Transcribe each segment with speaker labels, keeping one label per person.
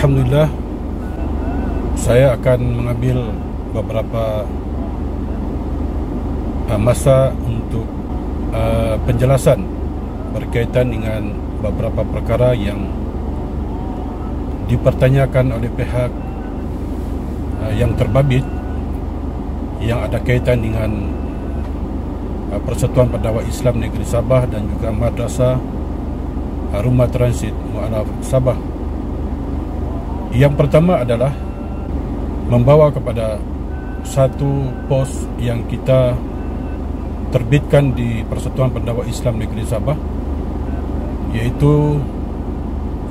Speaker 1: Alhamdulillah, saya akan mengambil beberapa masa untuk penjelasan berkaitan dengan beberapa perkara yang dipertanyakan oleh pihak yang terbabit yang ada kaitan dengan Persatuan Pendakwah Islam Negeri Sabah dan juga Madrasah Rumah Transit Mu'alaf Sabah. Yang pertama adalah membawa kepada satu pos yang kita terbitkan di Persatuan Pendakwah Islam Negeri Sabah, iaitu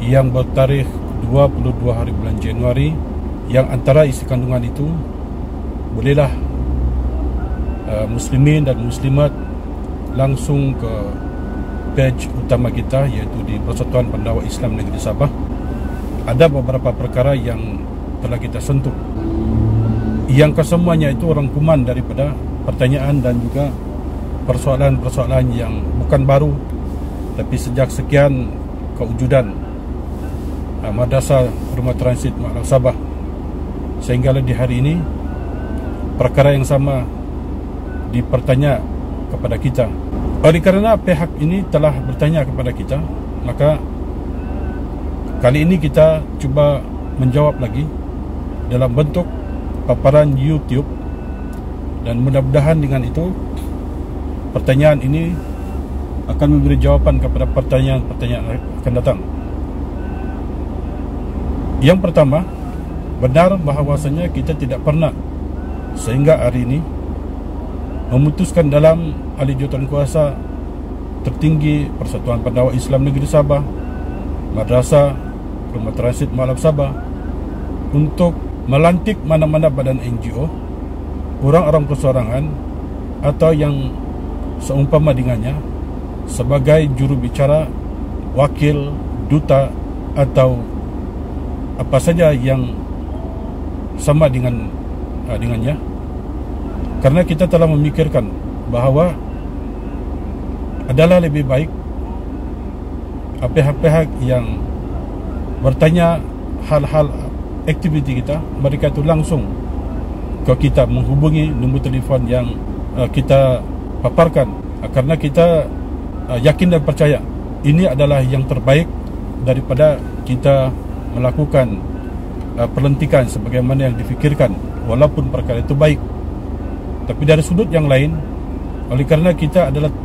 Speaker 1: yang bertarikh 22 hari bulan Januari, yang antara isi kandungan itu bolehlah muslimin dan muslimat langsung ke page utama kita, iaitu di Persatuan Pendakwah Islam Negeri Sabah. Ada beberapa perkara yang telah kita sentuh, yang kesemuanya itu rangkuman daripada pertanyaan dan juga persoalan-persoalan yang bukan baru, tapi sejak sekian kewujudan Madrasah Rumah Transit Mu'alaf Sabah, sehinggalah di hari ini perkara yang sama dipertanya kepada kita. Oleh kerana pihak ini telah bertanya kepada kita, maka kali ini kita cuba menjawab lagi dalam bentuk paparan YouTube, dan mudah-mudahan dengan itu pertanyaan ini akan memberi jawapan kepada pertanyaan-pertanyaan akan datang. Yang pertama, benar bahawasanya kita tidak pernah sehingga hari ini memutuskan dalam ahli jawatankuasa tertinggi Persatuan Pendakwah Islam Negeri Sabah, Madrasah Rumah Transit Mu'alaf Sabah, untuk melantik mana-mana badan NGO, orang-orang persorangan atau yang seumpama dengannya sebagai juru bicara, wakil, duta atau apa saja yang sama dengannya, karena kita telah memikirkan bahawa adalah lebih baik pihak-pihak yang bertanya hal-hal aktiviti kita, mereka itu langsung ke kita, menghubungi nombor telefon yang kita paparkan, karena kita yakin dan percaya ini adalah yang terbaik daripada kita melakukan pelantikan sebagaimana yang difikirkan, walaupun perkara itu baik. Tapi dari sudut yang lain, oleh kerana kita adalah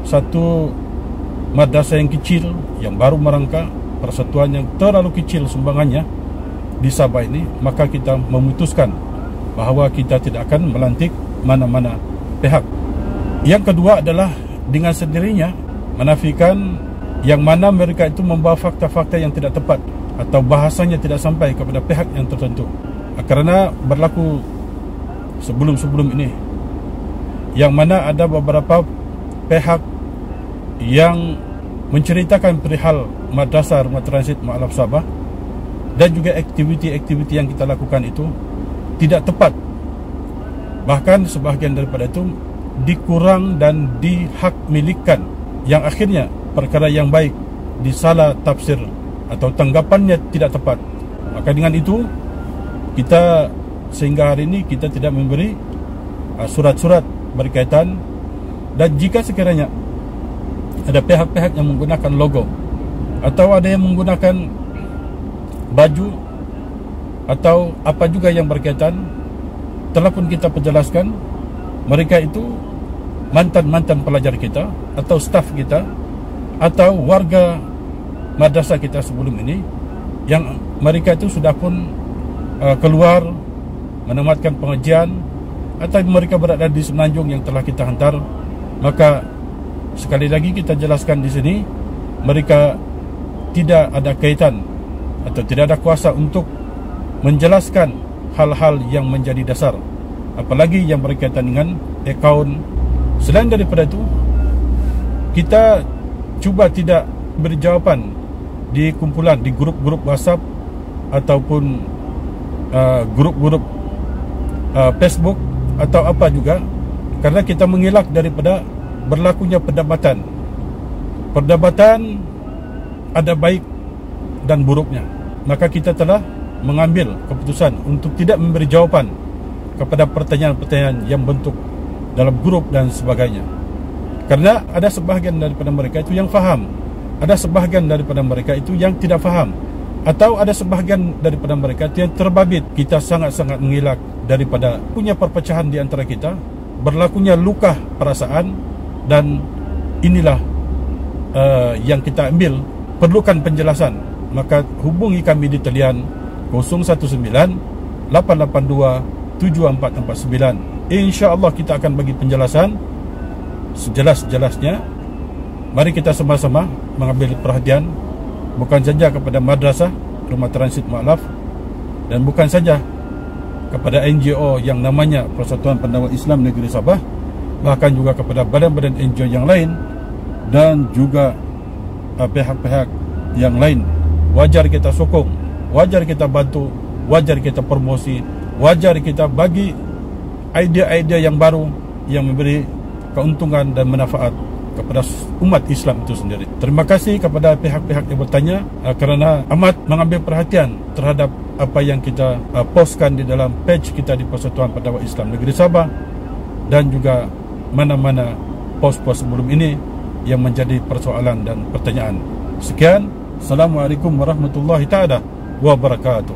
Speaker 1: satu madrasah yang kecil, yang baru merangka, persatuan yang terlalu kecil sumbangannya di Sabah ini, maka kita memutuskan bahawa kita tidak akan melantik mana-mana pihak. Yang kedua adalah dengan sendirinya menafikan yang mana mereka itu membawa fakta-fakta yang tidak tepat atau bahasanya tidak sampai kepada pihak yang tertentu. Kerana berlaku sebelum-sebelum ini, yang mana ada beberapa pihak yang menceritakan perihal Madrasah Rumah Transit Mu'alaf Sabah dan juga aktiviti-aktiviti yang kita lakukan itu tidak tepat. Bahkan sebahagian daripada itu dikurang dan dihak milikkan, yang akhirnya perkara yang baik disalah tafsir atau tanggapannya tidak tepat. Maka dengan itu kita sehingga hari ini kita tidak memberi surat-surat berkaitan, dan jika sekiranya ada pihak-pihak yang menggunakan logo atau ada yang menggunakan baju atau apa juga yang berkaitan, telah pun kita perjelaskan mereka itu mantan-mantan pelajar kita atau staf kita atau warga madrasah kita sebelum ini, yang mereka itu sudah pun keluar menamatkan pengajian atau mereka berada di Semenanjung yang telah kita hantar. Maka sekali lagi kita jelaskan di sini, mereka tidak ada kaitan atau tidak ada kuasa untuk menjelaskan hal-hal yang menjadi dasar, apalagi yang berkaitan dengan akaun. Selain daripada itu, kita cuba tidak beri jawapan di kumpulan, di grup-grup WhatsApp ataupun grup-grup Facebook atau apa juga, karena kita mengelak daripada berlakunya perdebatan. Perdebatan ada baik dan buruknya. maka kita telah mengambil keputusan untuk tidak memberi jawapan kepada pertanyaan-pertanyaan yang bentuk dalam grup dan sebagainya. Karena ada sebahagian daripada mereka itu yang faham, ada sebahagian daripada mereka itu yang tidak faham, atau ada sebahagian daripada mereka itu yang terbabit. Kita sangat-sangat mengelak daripada punya perpecahan di antara kita, berlakunya luka perasaan, dan inilah yang kita ambil perlukan penjelasan. Maka hubungi kami di talian 019-882-7449. InsyaAllah kita akan bagi penjelasan sejelas-jelasnya. Mari kita sama-sama mengambil perhatian, bukan saja kepada madrasah, rumah transit mualaf, dan bukan saja kepada NGO yang namanya Persatuan Pendakwah Islam Negeri Sabah, bahkan juga kepada badan-badan NGO yang lain, dan juga pihak-pihak yang lain. Wajar kita sokong, wajar kita bantu, wajar kita promosi, wajar kita bagi idea-idea yang baru yang memberi keuntungan dan manfaat kepada umat Islam itu sendiri. Terima kasih kepada pihak-pihak yang bertanya kerana amat mengambil perhatian terhadap apa yang kita postkan di dalam page kita di Persatuan Pendakwah Islam Negeri Sabah, dan juga mana-mana post-post sebelum ini yang menjadi persoalan dan pertanyaan. Sekian, Assalamualaikum warahmatullahi taala wabarakatuh.